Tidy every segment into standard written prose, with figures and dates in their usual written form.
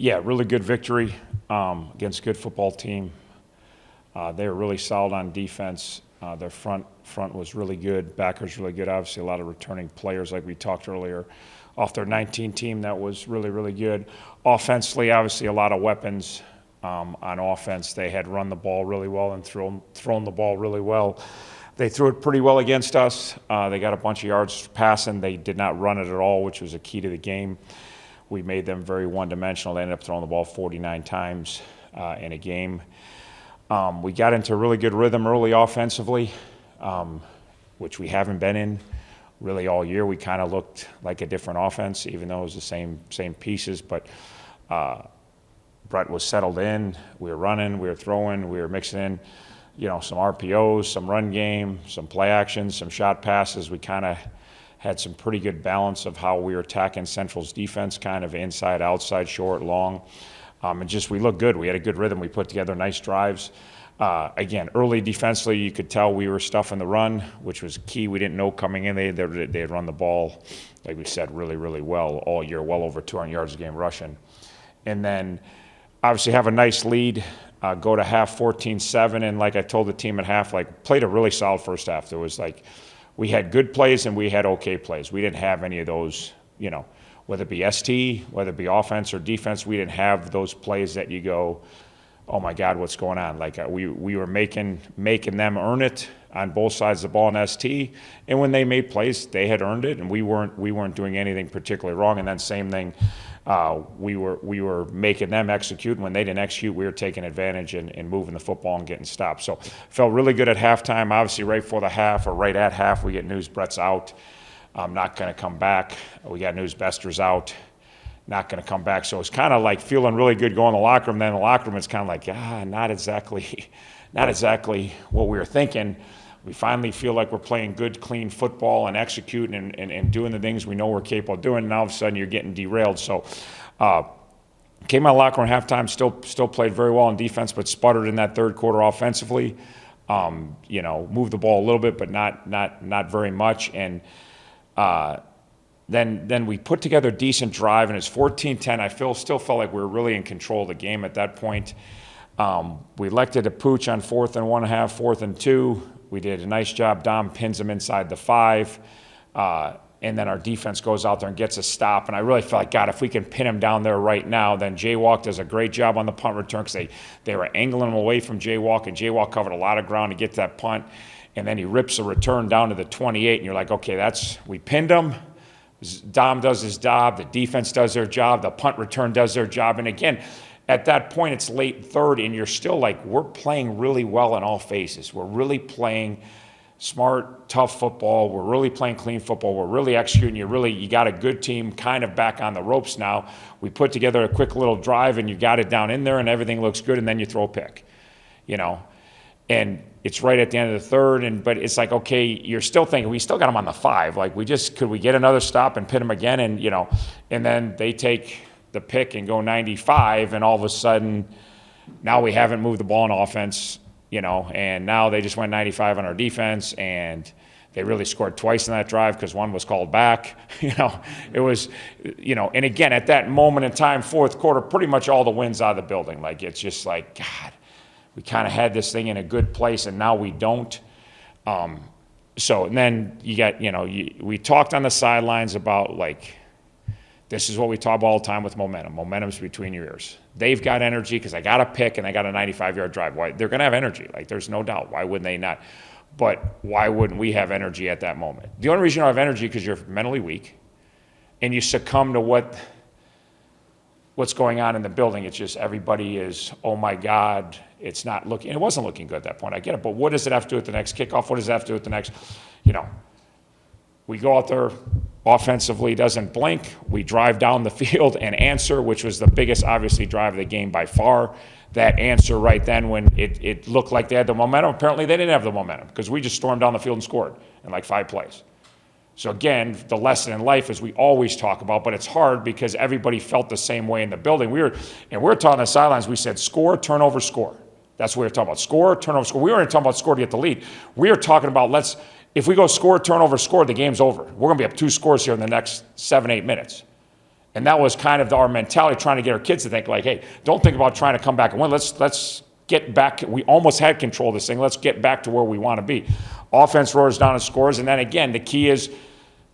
Yeah, really good victory against a good football team. They were really solid on defense. Their front was really good. Backers really good. Obviously, a lot of returning players, like we talked earlier, off their 19 team. That was really, really good. Offensively, obviously, a lot of weapons on offense. They had run the ball really well and thrown the ball really well. They threw it pretty well against us. They got a bunch of yards passing. They did not run it at all, which was a key to the game. We made them very one-dimensional. They ended up throwing the ball 49 times in a game. We got into a really good rhythm early offensively, which we haven't been in really all year. We kind of looked like a different offense, even though it was the same pieces. But Brett was settled in. We were running, we were throwing, we were mixing in, some RPOs, some run game, some play actions, some shot passes. We kind of had some pretty good balance of how we were attacking Central's defense, kind of inside, outside, short, long. We looked good. We had a good rhythm. We put together nice drives. Again, early defensively, you could tell we were stuffing the run, which was key. We didn't know coming in. They had run the ball, like we said, really, really well all year, well over 200 yards a game rushing. And then obviously have a nice lead, go to half 14-7. And like I told the team at half, played a really solid first half. There was we had good plays and we had okay plays. We didn't have any of those, whether it be ST, whether it be offense or defense, we didn't have those plays that you go, oh my God, what's going on? We were making them earn it on both sides of the ball in ST, and when they made plays, they had earned it, and we weren't doing anything particularly wrong. And then same thing, we were making them execute, and when they didn't execute, we were taking advantage and moving the football and getting stopped. So felt really good at halftime. Obviously, right before the half or right at half, we get news Brett's out. Not going to come back. We got news Bester's out. Not going to come back. So it's kind of feeling really good going to the locker room. Then in the locker room, it's kind of not exactly what we were thinking. We finally feel like we're playing good, clean football and executing and doing the things we know we're capable of doing. And all of a sudden, you're getting derailed. So came out of the locker room halftime, still played very well on defense, but sputtered in that third quarter offensively. Moved the ball a little bit, but not very much. And then we put together a decent drive, and it's 14-10. I still felt like we were really in control of the game at that point. We elected a pooch on 4th and 1.5, 4th and 2. We did a nice job. Dom pins him inside the 5. And then our defense goes out there and gets a stop. And I really felt like, God, if we can pin him down there right now, then Jaywalk does a great job on the punt return because they were angling him away from Jaywalk, and Jaywalk covered a lot of ground to get to that punt. And then he rips a return down to the 28, and you're like, okay, we pinned him. Dom does his job. The defense does their job. The punt return does their job. And again, at that point, it's late third, and you're still we're playing really well in all phases. We're really playing smart, tough football. We're really playing clean football. We're really executing. You got a good team kind of back on the ropes now. We put together a quick little drive, and you got it down in there, and everything looks good, and then you throw a pick, And it's right at the end of the third, but it's okay, you're still thinking, we still got them on the 5. Could we get another stop and pin them again? And then they take the pick and go 95, and all of a sudden, now we haven't moved the ball in offense, and now they just went 95 on our defense, and they really scored twice in that drive because one was called back. It was, and again, at that moment in time, fourth quarter, pretty much all the wins out of the building. It's just God, we kind of had this thing in a good place, and now we don't. And then you got, we talked on the sidelines about this is what we talk about all the time with momentum. Momentum's between your ears. They've got energy because they got a pick and they got a 95-yard drive. Why? They're going to have energy. There's no doubt. Why wouldn't they not? But why wouldn't we have energy at that moment? The only reason you don't have energy is because you're mentally weak and you succumb to what's going on in the building. It's just everybody is, oh my God, it's not looking. It wasn't looking good at that point. I get it. But what does it have to do with the next kickoff? What does it have to do with the next, we go out there, offensively doesn't blink. We drive down the field and answer, which was the biggest, obviously, drive of the game by far. That answer right then when it looked like they had the momentum. Apparently they didn't have the momentum because we just stormed down the field and scored in 5 plays. So again, the lesson in life is we always talk about, but it's hard because everybody felt the same way in the building. We were talking on the sidelines, we said score, turnover, score. That's what we were talking about. Score, turnover, score. We weren't talking about score to get the lead. We were talking about if we go score, turnover, score, the game's over. We're going to be up 2 scores here in the next 7-8 minutes. And that was kind of our mentality, trying to get our kids to think like, hey, don't think about trying to come back and win. Let's get back. We almost had control of this thing. Let's get back to where we want to be. Offense roars down and scores. And then again, the key is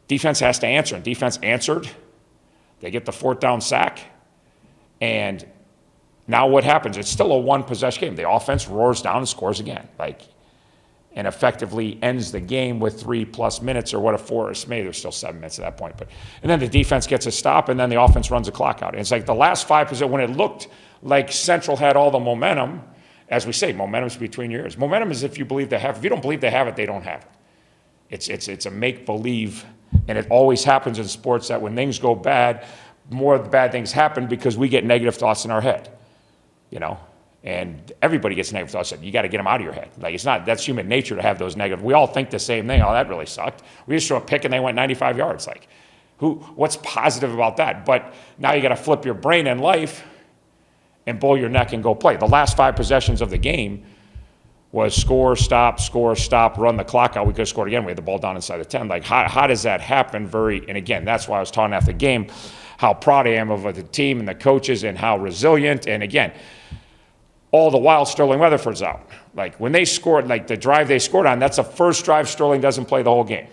defense has to answer. And defense answered. They get the 4th down sack. And now what happens? It's still a 1-possession game. The offense roars down and scores again. And effectively ends the game with 3+ minutes, or what a 4 is. Maybe there's still 7 minutes at that point. And then the defense gets a stop, and then the offense runs the clock out. And it's like the last 5%, when it looked like Central had all the momentum, as we say, momentum's between your ears. Momentum is if you believe they have it. If you don't believe they have it, they don't have it. It's a make-believe, and it always happens in sports that when things go bad, more of the bad things happen because we get negative thoughts in our head, And everybody gets negative thoughts. You got to get them out of your head. That's human nature to have those negative. We all think the same thing. Oh, that really sucked. We just threw a pick and they went 95 yards. What's positive about that? But now you got to flip your brain in life and bull your neck and go play. The last 5 possessions of the game was score, stop, run the clock out. We could have scored again. We had the ball down inside the 10. How does that happen? And again, that's why I was talking after the game, how proud I am of the team and the coaches and how resilient. And again, all the while, Sterling Weatherford's out. When they scored, the drive they scored on, that's the first drive Sterling doesn't play the whole game.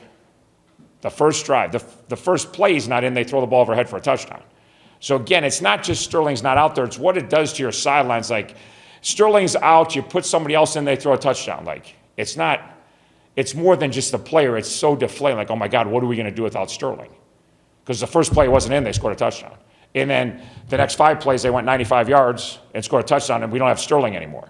The first drive. The first play is not in, they throw the ball overhead for a touchdown. So again, it's not just Sterling's not out there, it's what it does to your sidelines. Sterling's out, you put somebody else in, they throw a touchdown. It's more than just the player, it's so deflating. Oh my God, what are we going to do without Sterling? Because the first play wasn't in, they scored a touchdown. And then the next 5 plays, they went 95 yards and scored a touchdown, and we don't have Sterling anymore.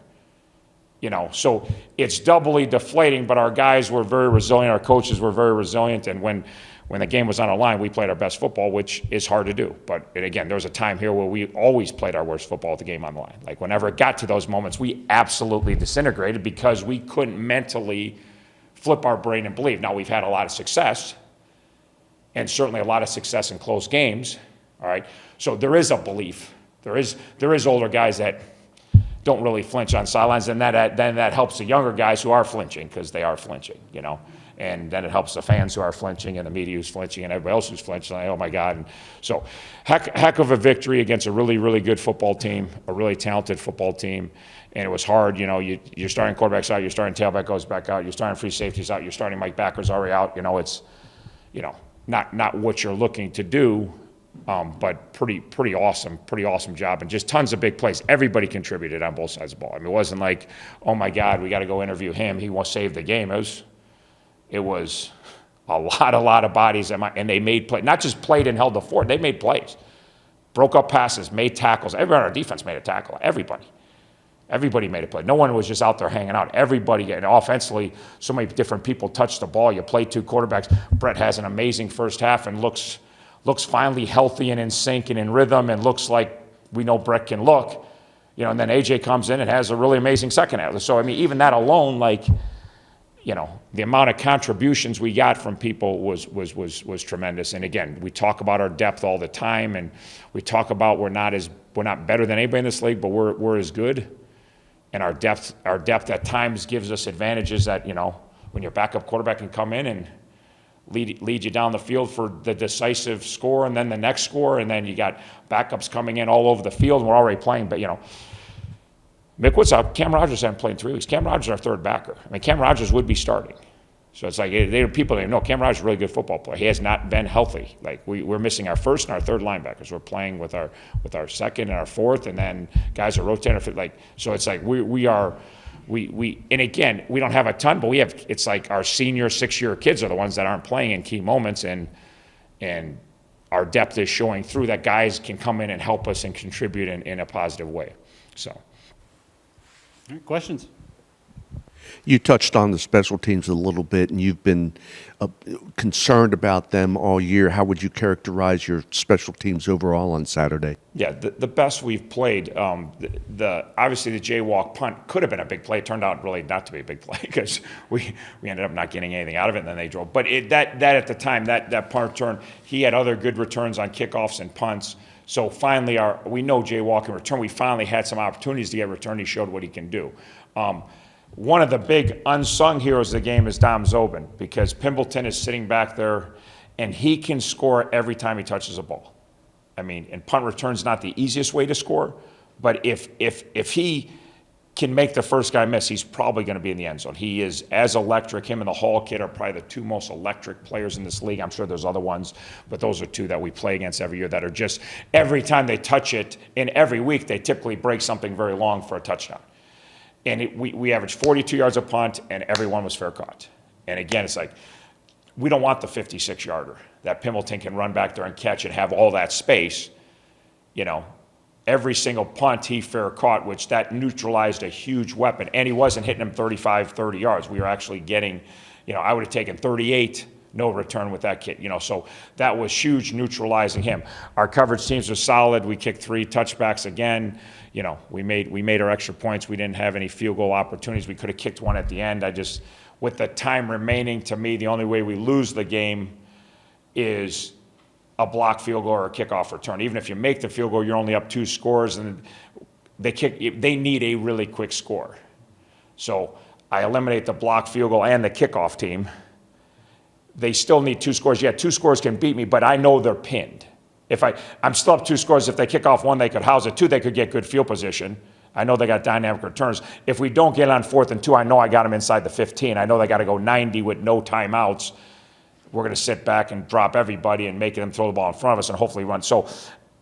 So it's doubly deflating, but our guys were very resilient. Our coaches were very resilient. And when the game was on the line, we played our best football, which is hard to do. And again, there was a time here where we always played our worst football with the game on the line. Whenever it got to those moments, we absolutely disintegrated because we couldn't mentally flip our brain and believe. Now, we've had a lot of success, and certainly a lot of success in close games. All right, so there is a belief. There is older guys that don't really flinch on sidelines, and then that helps the younger guys who are flinching, because they are flinching, And then it helps the fans who are flinching and the media who's flinching and everybody else who's flinching. Oh my God! And so, heck of a victory against a really, really good football team, a really talented football team, and it was hard. You're starting quarterbacks out, you're starting tailback goes back out, you're starting free safeties out, you're starting Mike Backer's already out. It's, not what you're looking to do. But pretty awesome job, and just tons of big plays. Everybody contributed on both sides of the ball. It wasn't like, oh my God, we got to go interview him, he won't save the game. It was a lot of bodies, and they made play. Not just played and held the fort, they made plays, broke up passes, made tackles. Everybody on our defense made a tackle. Everybody made a play. No one was just out there hanging out. Everybody, and offensively, so many different people touched the ball. You play 2 quarterbacks. Brett has an amazing first half and looks finally healthy and in sync and in rhythm, and looks like we know Brett can look, and then AJ comes in and has a really amazing second half. So, even that alone, the amount of contributions we got from people was tremendous. And again, we talk about our depth all the time, and we talk about we're not better than anybody in this league, but we're as good. And our depth at times gives us advantages that, when your backup quarterback can come in and lead you down the field for the decisive score and then the next score, and then you got backups coming in all over the field, and we're already playing. But, Mick Woods out. Cam Rogers hadn't played in 3 weeks. Cam Rogers is our third backer. Cam Rogers would be starting. So it's people that know Cam Rogers is a really good football player. He has not been healthy. We're missing our first and our third linebackers. We're playing with our second and our fourth, and then guys are rotating. So it's we are. And again, we don't have a ton, but it's our senior 6-year kids are the ones that aren't playing in key moments, and our depth is showing through that guys can come in and help us and contribute in a positive way. So. All right, questions? You touched on the special teams a little bit, and you've been concerned about them all year. How would you characterize your special teams overall on Saturday? Yeah, the best we've played. Obviously the jaywalk punt could have been a big play. It turned out really not to be a big play because we ended up not getting anything out of it, and then they drove. But that at the time, that punt return, he had other good returns on kickoffs and punts. So finally, we know jaywalk in return. We finally had some opportunities to get return. He showed what he can do. One of the big unsung heroes of the game is Dom Zobin, because Pimbleton is sitting back there, and he can score every time he touches a ball. I mean, and punt return's not the easiest way to score, but if he can make the first guy miss, he's probably going to be in the end zone. He is as electric. Him and the Hall kid are probably the two most electric players in this league. I'm sure there's other ones, but those are two that we play against every year that are just, every time they touch it, and every week they typically break something very long for a touchdown. And we averaged 42 yards a punt, and every one was fair caught. And again, it's like, we don't want the 56-yarder that Pimbleton can run back there and catch and have all that space. You know, every single punt he fair caught, which that neutralized a huge weapon. And he wasn't hitting him 35, 30 yards. We were actually getting, you know, I would have taken 38, no return with that kid, you know, so that was huge neutralizing him. Our coverage teams are solid. We kicked 3 touchbacks again. You know, we made our extra points. We didn't have any field goal opportunities. We could have kicked one at the end. With the time remaining, to me, the only way we lose the game is a block field goal or a kickoff return. Even if you make the field goal, you're only up 2 scores, and they need a really quick score. So I eliminate the block field goal and the kickoff team. They still need 2 scores. Yeah, 2 scores can beat me, but I know they're pinned. I'm still up 2 scores. If they kick off 1, they could house it. 2, they could get good field position. I know they got dynamic returns. If we don't get on 4th and 2, I know I got them inside the 15. I know they got to go 90 with no timeouts. We're going to sit back and drop everybody and make them throw the ball in front of us and hopefully run. So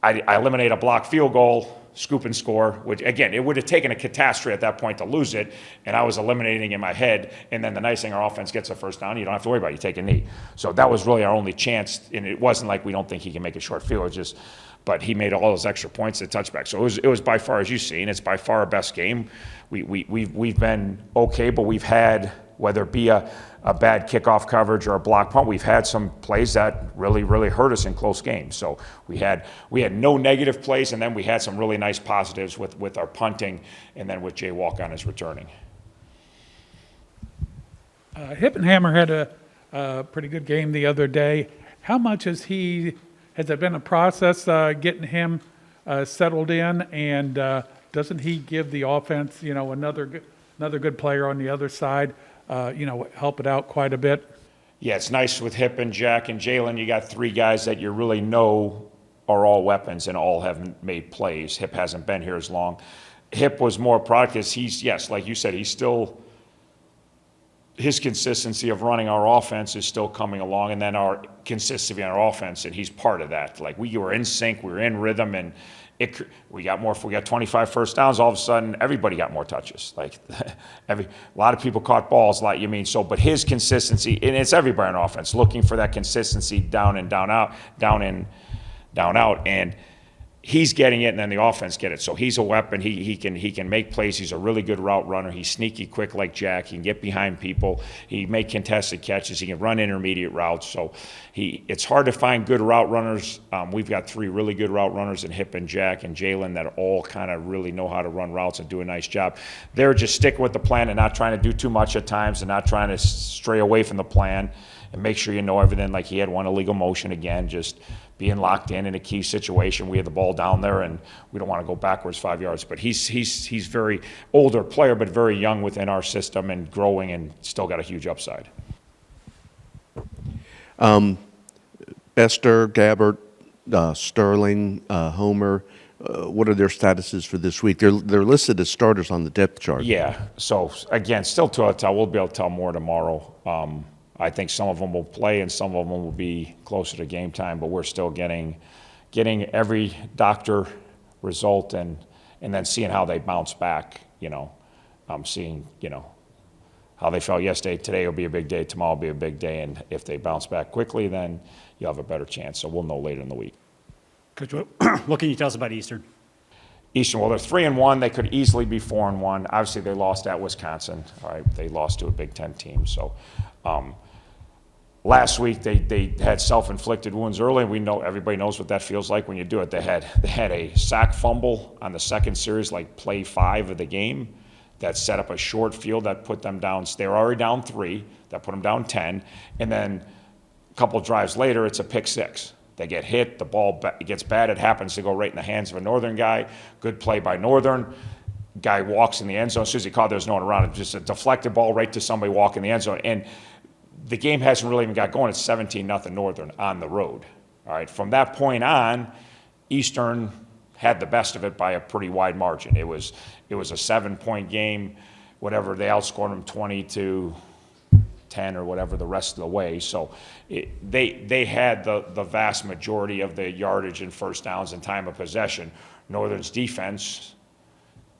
I eliminate a block field goal, scoop and score, which, again, it would have taken a catastrophe at that point to lose it, and I was eliminating in my head. And then the nice thing, our offense gets a first down. You don't have to worry about it. You take a knee. So that was really our only chance, and it wasn't like we don't think he can make a short field. It's just, but he made all those extra points at touchback. So it was by far, as you've seen, it's by far our best game. We've been okay, but we've had, whether it be a bad kickoff coverage or a block punt, we've had some plays that really, really hurt us in close games. So we had no negative plays, and then we had some really nice positives with our punting, and then with Jay Walk on his returning. Hippenhammer had a pretty good game the other day. How much has it been a process getting him settled in, and doesn't he give the offense, you know, another good player on the other side, help it out quite a bit? Yeah, it's nice with Hip and Jack and Jalen. You got 3 guys that you really know are all weapons and all have made plays. Hip hasn't been here as long. Hip was more product because yes, like you said, his consistency of running our offense is still coming along, and then our consistency on our offense, and he's part of that. Like, we were in sync, we were in rhythm, and we got 25 first downs, all of a sudden everybody got more touches. Like, a lot of people caught balls, but his consistency, and it's everybody on offense looking for that consistency down in, down out, and he's getting it, and then the offense get it. So he's a weapon. He can make plays. He's a really good route runner. He's sneaky quick like Jack. He can get behind people. He make contested catches. He can run intermediate routes. So it's hard to find good route runners. We've got 3 really good route runners in Hip and Jack and Jalen that all kind of really know how to run routes and do a nice job. They're just sticking with the plan and not trying to do too much at times and not trying to stray away from the plan and make sure you know everything. Like, he had one illegal motion again, just being locked in a key situation. We had the ball down there, and we don't want to go backwards 5 yards. But he's very older player, but very young within our system and growing, and still got a huge upside. Bester, Gabbert, Sterling, Homer, what are their statuses for this week? They're listed as starters on the depth chart. Yeah. So again, still to tell. We'll be able to tell more tomorrow. I think some of them will play and some of them will be closer to game time, but we're still getting every doctor result and then seeing how they bounce back, seeing, how they felt yesterday. Today will be a big day, tomorrow will be a big day, and if they bounce back quickly, then you'll have a better chance. So we'll know later in the week. Coach, what can you tell us about Eastern? Eastern, well, they're 3-1. They could easily be 4-1. Obviously, they lost at Wisconsin. All right, they lost to a Big Ten team. So, last week they had self-inflicted wounds early, and everybody knows what that feels like when you do it. They had a sack fumble on the second series, like play 5 of the game, that set up a short field that put them down. They were already down 3. That put them down 10, and then a couple drives later, it's a pick 6. They get hit, the ball gets bad. It happens to go right in the hands of a Northern guy. Good play by Northern. Guy walks in the end zone. As soon as he caught, there's no one around him. Just a deflected ball right to somebody walking in the end zone. And the game hasn't really even got going. It's 17-0 Northern on the road. All right. From that point on, Eastern had the best of it by a pretty wide margin. It was a 7-point game, whatever, they outscored them 20-10 or whatever the rest of the way. So they had the vast majority of the yardage and first downs and time of possession. Northern's defense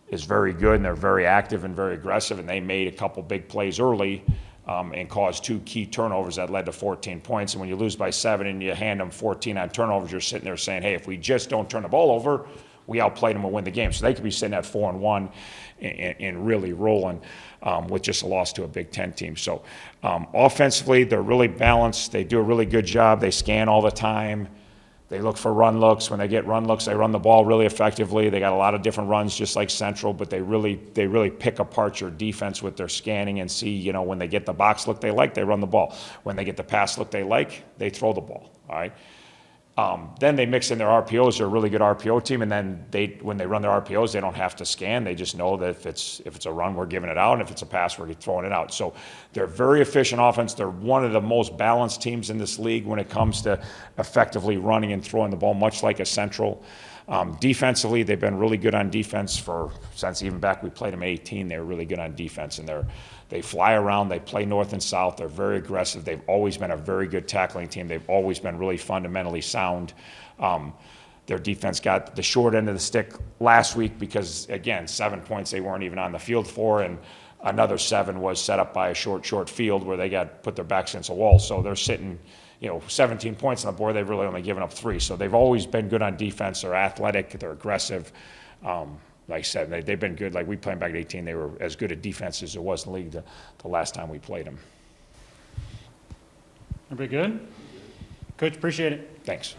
is very good, and they're very active and very aggressive, and they made a couple big plays early and caused 2 key turnovers that led to 14 points. And when you lose by 7 and you hand them 14 on turnovers, you're sitting there saying, hey, if we just don't turn the ball over, we outplayed them and win the game. So they could be sitting at 4-1 and really rolling with just a loss to a Big Ten team. So offensively, they're really balanced. They do a really good job. They scan all the time. They look for run looks. When they get run looks, they run the ball really effectively. They got a lot of different runs, just like Central, but they really pick apart your defense with their scanning and see, you know, when they get the box look they like, they run the ball. When they get the pass look they like, they throw the ball, all right? Then they mix in their RPOs. They're a really good RPO team, and then when they run their RPOs, they don't have to scan. They just know that if it's a run, we're giving it out, and if it's a pass, we're throwing it out. So they're very efficient offense. They're one of the most balanced teams in this league when it comes to effectively running and throwing the ball, much like a Central. Defensively, they've been really good on defense since even back we played them at 18. They were really good on defense, and they fly around. They play north and south. They're very aggressive. They've always been a very good tackling team. They've always been really fundamentally sound. Their defense got the short end of the stick last week because, again, 7 points they weren't even on the field for, and another 7 was set up by a short field where they got put their backs against a wall. So they're sitting, 17 points on the board. They've really only given up 3. So they've always been good on defense. They're athletic. They're aggressive. Like I said, they've been good. Like we played back at 18, they were as good a defense as there was in the league the last time we played them. Everybody good? Coach, appreciate it. Thanks.